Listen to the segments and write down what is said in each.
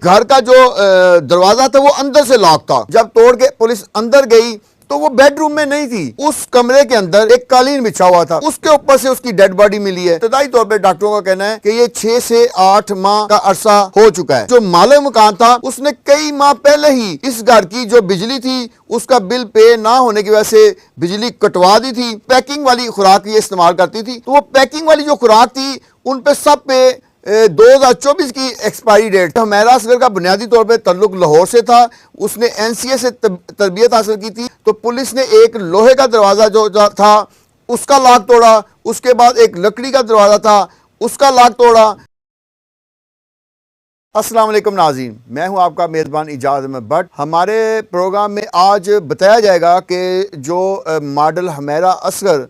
घर का जो दरवाजा था वो अंदर से लॉक था। जब तोड़ के पुलिस अंदर गई तो वो बेडरूम में नहीं थी, उस कमरे के अंदर एक कालीन बिछा हुआ था, उसके ऊपर से उसकी डेड बॉडी मिली है। इब्तदाई तौर पे डॉक्टरों का कहना है कि ये 6 से 8 माह का अरसा हो चुका है। जो मालिक मकान था उसने कई माह पहले ही इस घर की जो बिजली थी उसका बिल पे ना होने की वजह से बिजली कटवा दी थी। पैकिंग वाली खुराक ये इस्तेमाल करती थी, तो वो पैकिंग वाली जो खुराक थी उन पे सब पे 2024 की एक्सपायरी डेट। हुमैरा असगर का बुनियादी तौर पे तल्लुक लाहौर से था, उसने NCA से तरबियत हासिल की थी। तो पुलिस ने एक लोहे का दरवाज़ा जो था उसका लॉक तोड़ा, उसके बाद एक लकड़ी का दरवाज़ा था उसका लॉक तोड़ा। अस्सलाम वालेकुम नाज़रीन, मैं हूं आपका मेज़बान इजाज़ अहमद भट्ट। हमारे प्रोग्राम में आज बताया जाएगा कि जो मॉडल हुमैरा असगर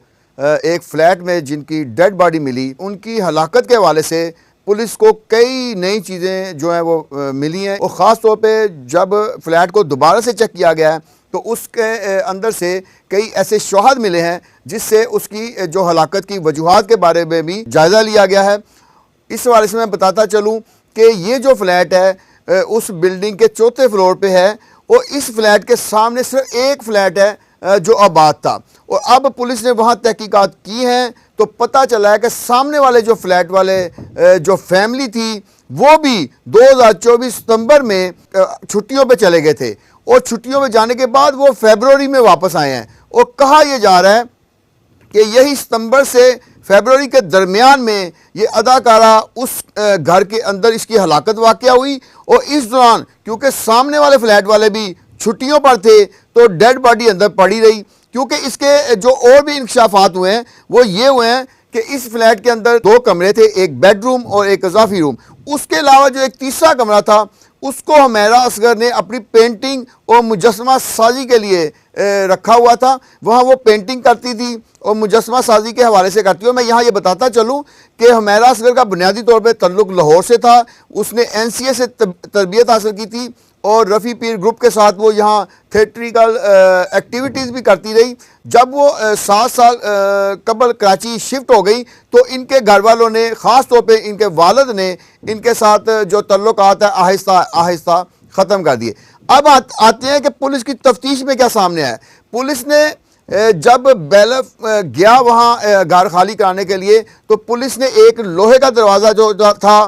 एक फ़्लैट में जिनकी डेड बॉडी मिली, उनकी हलाकत के हवाले से पुलिस को कई नई चीज़ें जो हैं वो मिली हैं। और ख़ास तौर पे जब फ्लैट को दोबारा से चेक किया गया है तो उसके अंदर से कई ऐसे शवाहद मिले हैं जिससे उसकी जो हलाकत की वजूहात के बारे में भी जायज़ा लिया गया है। इस हवाले से मैं बताता चलूँ कि ये जो फ्लैट है उस बिल्डिंग के 4थे फ्लोर पे है और इस फ्लैट के सामने सिर्फ एक फ्लैट है जो आबाद था। और अब पुलिस ने वहाँ तहकीकात की हैं तो पता चला है कि सामने वाले जो फ्लैट वाले जो फैमिली थी वो भी 2024 सितंबर में छुट्टियों पे चले गए थे और छुट्टियों में जाने के बाद वो फरवरी में वापस आए हैं। और कहा यह जा रहा है कि यही सितंबर से फरवरी के दरमियान में ये अदाकारा उस घर के अंदर इसकी हलाकत वाक़या हुई। और इस दौरान क्योंकि सामने वाले फ्लैट वाले भी छुट्टियों पर थे तो डेड बॉडी अंदर पड़ी रही। क्योंकि इसके जो और भी इंकशाफात हुए हैं वो ये हुए हैं कि इस फ्लैट के अंदर 2 कमरे थे, एक बेडरूम और एक इजाफी रूम। उसके अलावा जो एक तीसरा कमरा था उसको हुमैरा असगर ने अपनी पेंटिंग और मुजस्समा साजी के लिए रखा हुआ था। वहाँ वो पेंटिंग करती थी और मुजस्समा साजी के हवाले से करती हूँ। मैं यहाँ ये बताता चलूँ कि हुमैरा असगर का बुनियादी तौर पे तल्लुक लाहौर से था, उसने NCA से तरबियत हासिल की थी और रफ़ी पीर ग्रुप के साथ वो यहाँ थिएट्रिकल एक्टिविटीज़ भी करती रही। जब वो 7 साल कबल कराची शिफ्ट हो गई तो इनके घर वालों ने, ख़ास तौर पे इनके वालिद ने इनके साथ जो तल्लुकात है आहिस्ता आहिस्ता ख़त्म कर दिए। अब आते हैं कि पुलिस की तफ्तीश में क्या सामने आया। पुलिस ने जब बैलफ गया वहाँ घर खाली कराने के लिए तो पुलिस ने एक लोहे का दरवाज़ा जो था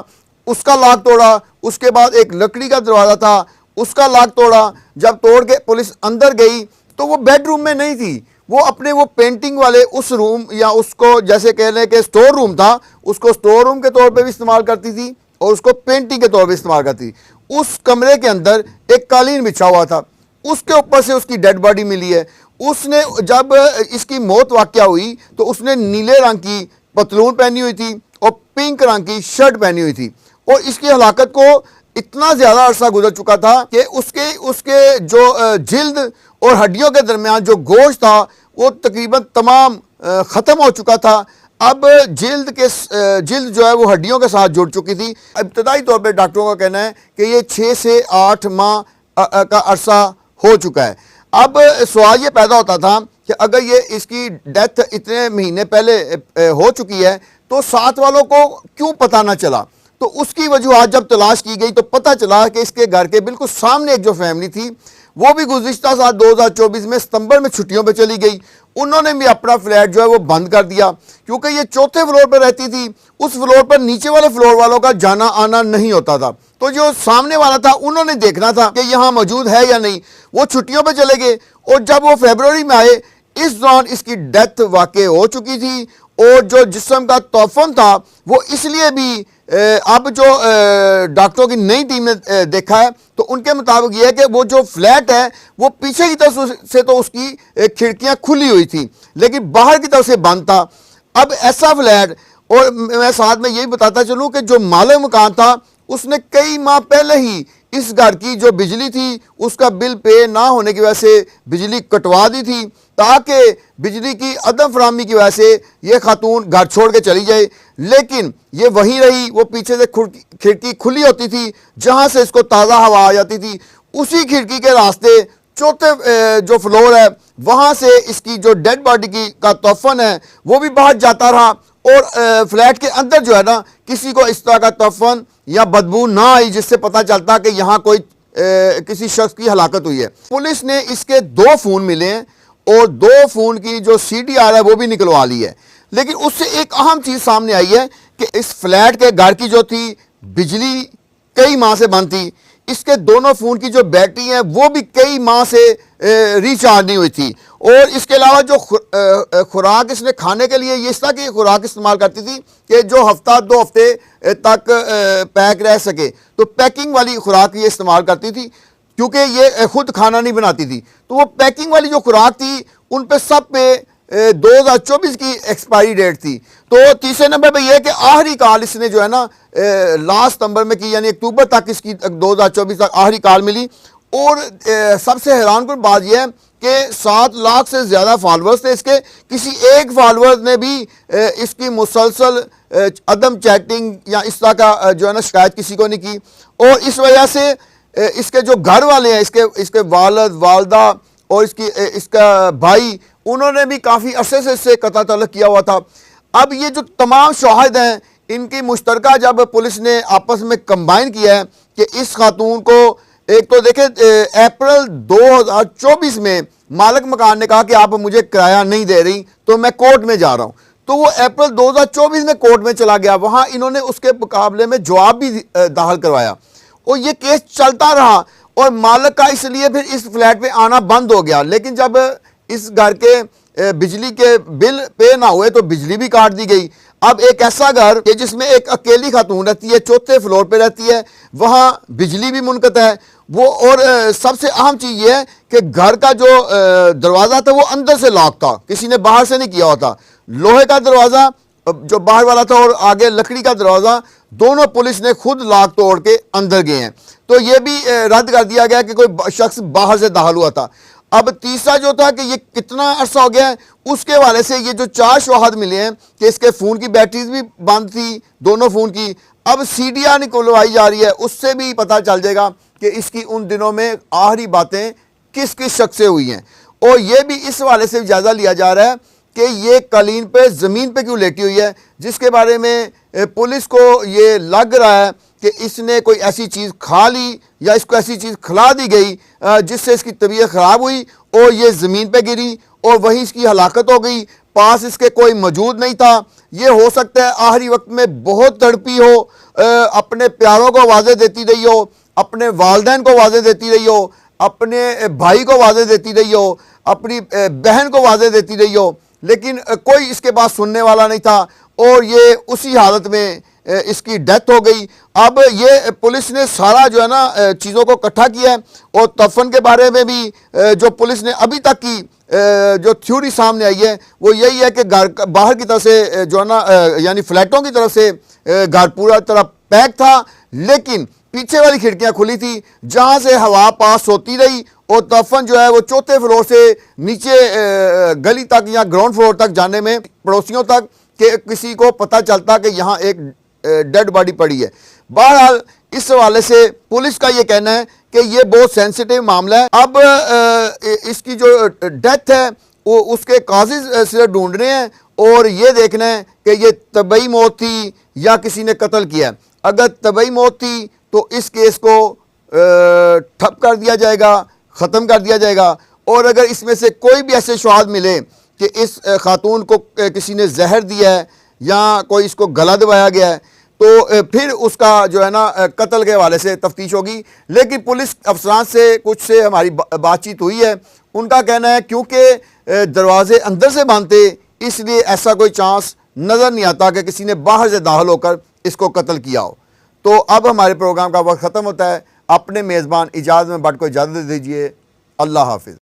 उसका लॉक तोड़ा, उसके बाद एक लकड़ी का दरवाज़ा था उसका लॉक तोड़ा। जब तोड़ के पुलिस अंदर गई तो वो बेडरूम में नहीं थी, वो अपने वो पेंटिंग वाले उस रूम या उसको जैसे कह लें कि स्टोर रूम था, उसको स्टोर रूम के तौर पे भी इस्तेमाल करती थी और उसको पेंटिंग के तौर पे इस्तेमाल करती थी। उस कमरे के अंदर एक कालीन बिछा हुआ था, उसके ऊपर से उसकी डेड बॉडी मिली है। उसने जब इसकी मौत वाक़या हुई तो उसने नीले रंग की पतलून पहनी हुई थी और पिंक रंग की शर्ट पहनी हुई थी। और इसकी हलाकत को इतना ज़्यादा अरसा गुजर चुका था कि उसके जो जिल्द और हड्डियों के दरमियान जो गोश्त था वो तकरीबन तमाम ख़त्म हो चुका था। अब जिल्द जो है वो हड्डियों के साथ जुड़ चुकी थी। इब्तदाई तौर पे डॉक्टरों का कहना है कि ये 6 से 8 माह का अरसा हो चुका है। अब सवाल ये पैदा होता था कि अगर ये इसकी डेथ इतने महीने पहले हो चुकी है तो साथ वालों को क्यों पता ना चला। तो उसकी वजूहत जब तलाश की गई तो पता चला कि इसके घर के बिल्कुल सामने एक जो फैमिली थी वो भी गुज़िश्ता साल 2024 में सितंबर में छुट्टियों पे चली गई। उन्होंने भी अपना फ्लैट जो है वो बंद कर दिया क्योंकि ये 4थे फ्लोर पर रहती थी। उस फ्लोर पर नीचे वाले फ्लोर वालों का जाना आना नहीं होता था, तो जो सामने वाला था उन्होंने देखना था कि यहाँ मौजूद है या नहीं। वो छुट्टियों पर चले गए और जब वो फरवरी में आए इस दौरान इसकी डेथ वाक़ई हो चुकी थी। और जो जिस्म का तोफ़न था वो इसलिए भी अब जो डॉक्टरों की नई टीम ने देखा है तो उनके मुताबिक ये है कि वो जो फ्लैट है वो पीछे की तरफ से तो उसकी खिड़कियां खुली हुई थी लेकिन बाहर की तरफ से बंद था। अब ऐसा फ्लैट, और मैं साथ में यही बताता चलूँ कि जो मालिक मकान था उसने कई माह पहले ही इस घर की जो बिजली थी उसका बिल पे ना होने की वजह से बिजली कटवा दी थी ताकि बिजली की अदम फराहमी की वजह से ये खातून घर छोड़ के चली जाए। लेकिन ये वहीं रही, वो पीछे से खिड़की खुली होती थी जहां से इसको ताज़ा हवा आ जाती थी। उसी खिड़की के रास्ते 4थे जो फ्लोर है वहां से इसकी जो डेड बॉडी का तोफ़न है वो भी बाहर जाता रहा और फ्लैट के अंदर जो है ना किसी को इस तरह का तफन या बदबू ना आई जिससे पता चलता कि यहाँ कोई किसी शख्स की हलाकत हुई है। पुलिस ने इसके 2 फ़ोन मिले हैं और 2 फ़ोन की जो CDR है वो भी निकलवा ली है। लेकिन उससे एक अहम चीज़ सामने आई है कि इस फ्लैट के घर की जो थी बिजली कई माह से बंद थी, इसके दोनों फ़ोन की जो बैटरी है वो भी कई माह से रिचार्ज नहीं हुई थी, और इसके अलावा जो खुराक इसने खाने के लिए ये इस तरह की खुराक इस्तेमाल करती थी कि जो हफ्ता 2 हफ्ते तक पैक रह सके, तो पैकिंग वाली खुराक ये इस्तेमाल करती थी क्योंकि ये खुद खाना नहीं बनाती थी। तो वो पैकिंग वाली जो खुराक थी उन पे सब पे 2024 की एक्सपायरी डेट थी। तो तीसरे नंबर पे यह कि आखिरी कॉल इसने जो है ना लास्ट नंबर में की, यानी अक्टूबर तक इसकी 2024 तक आखिरी कॉल मिली। और सबसे हैरानकुन बात यह है कि 7 लाख से ज़्यादा फॉलोअर्स थे इसके, किसी एक फॉलोअर ने भी इसकी मुसलसल अदम चैटिंग या इस तरह का जो है ना शिकायत किसी को नहीं की। और इस वजह से इसके जो घर वाले हैं, इसके वालिद वालदा और इसका भाई, उन्होंने भी काफ़ी अरसे से इससे कता तल्लुक़ किया हुआ था। अब ये जो तमाम शवाहिद हैं इनकी मुश्तरका जब पुलिस ने आपस में कंबाइन किया है कि इस खातून को, एक तो देखें अप्रैल 2024 में मालिक मकान ने कहा कि आप मुझे किराया नहीं दे रही तो मैं कोर्ट में जा रहा हूँ, तो वो अप्रैल 2024 में कोर्ट में चला गया, वहाँ इन्होंने उसके मुकाबले में जवाब भी दाखिल करवाया और ये केस चलता रहा और मालिक का इसलिए फिर इस फ्लैट पे आना बंद हो गया। लेकिन जब इस घर के बिजली के बिल पे ना हुए तो बिजली भी काट दी गई। अब एक ऐसा घर कि जिसमें एक अकेली खातून रहती है, 4थे फ्लोर पे रहती है, वहाँ बिजली भी मुनक़ता है वो। और सबसे अहम चीज़ ये है कि घर का जो दरवाज़ा था वो अंदर से लॉक था, किसी ने बाहर से नहीं किया हुआ था। लोहे का दरवाज़ा जो बाहर वाला था और आगे लकड़ी का दरवाज़ा, दोनों पुलिस ने खुद लॉक तोड़ के अंदर गए हैं। तो ये भी रद्द कर दिया गया कि कोई शख्स बाहर से दाखिल हुआ था। अब तीसरा जो था कि ये कितना अरसा हो गया है, उसके हवाले से ये जो 4 शवाहद मिले हैं कि इसके फ़ोन की बैटरीज भी बंद थी, दोनों फ़ोन की। अब CDR निकलवाई जा रही है, उससे भी पता चल जाएगा कि इसकी उन दिनों में आखिरी बातें किस किस शख्स से हुई हैं। और ये भी इस हवाले से जायज़ा लिया जा रहा है कि ये कालीन पे ज़मीन पे क्यों लेटी हुई है, जिसके बारे में पुलिस को ये लग रहा है कि इसने कोई ऐसी चीज़ खा ली या इसको ऐसी चीज़ खिला दी गई जिससे इसकी तबीयत ख़राब हुई और ये ज़मीन पे गिरी और वहीं इसकी हलाकत हो गई। पास इसके कोई मौजूद नहीं था। ये हो सकता है आखिरी वक्त में बहुत तड़पी हो, अपने प्यारों को आवाज़ें देती रही हो, अपने वालिदैन को आवाज़ें देती रही हो, अपने भाई को आवाज़ें देती रही हो, अपनी बहन को आवाज़ें देती रही हो, लेकिन कोई इसके पास सुनने वाला नहीं था और ये उसी हालत में इसकी डेथ हो गई। अब ये पुलिस ने सारा जो है ना चीज़ों को इकट्ठा किया है और तफन के बारे में भी जो पुलिस ने अभी तक की जो थ्योरी सामने आई है वो यही है कि घर बाहर की तरफ से जो है ना यानी फ्लैटों की तरफ से घर पूरा तरह पैक था, लेकिन पीछे वाली खिड़कियां खुली थी जहां से हवा पास होती रही और तफन जो है वो 4थे फ्लोर से नीचे गली तक या ग्राउंड फ्लोर तक जाने में पड़ोसियों तक कि किसी को पता चलता कि यहाँ एक डेड बॉडी पड़ी है। बहरहाल इस हवाले से पुलिस का ये कहना है कि ये बहुत सेंसिटिव मामला है। अब इसकी जो डेथ है वो उसके काजिज सिर्फ ढूंढ रहे हैं और ये देखना है कि ये तबई मौत थी या किसी ने कत्ल किया। अगर तबई मौत थी तो इस केस को ठप कर दिया जाएगा, ख़त्म कर दिया जाएगा। और अगर इसमें से कोई भी ऐसे शवाहद मिले कि इस खातून को किसी ने जहर दिया है या कोई इसको गला दबाया गया है तो फिर उसका जो है ना कत्ल के हवाले से तफ्तीश होगी। लेकिन पुलिस अफसरान से कुछ से हमारी बातचीत हुई है, उनका कहना है क्योंकि दरवाजे अंदर से बंद थे इसलिए ऐसा कोई चांस नज़र नहीं आता कि किसी ने बाहर से दाखिल होकर इसको कत्ल किया हो। तो अब हमारे प्रोग्राम का वक्त ख़त्म होता है। अपने मेज़बान इजाज़त में बट को इजाज़त दीजिए। अल्लाह हाफिज़।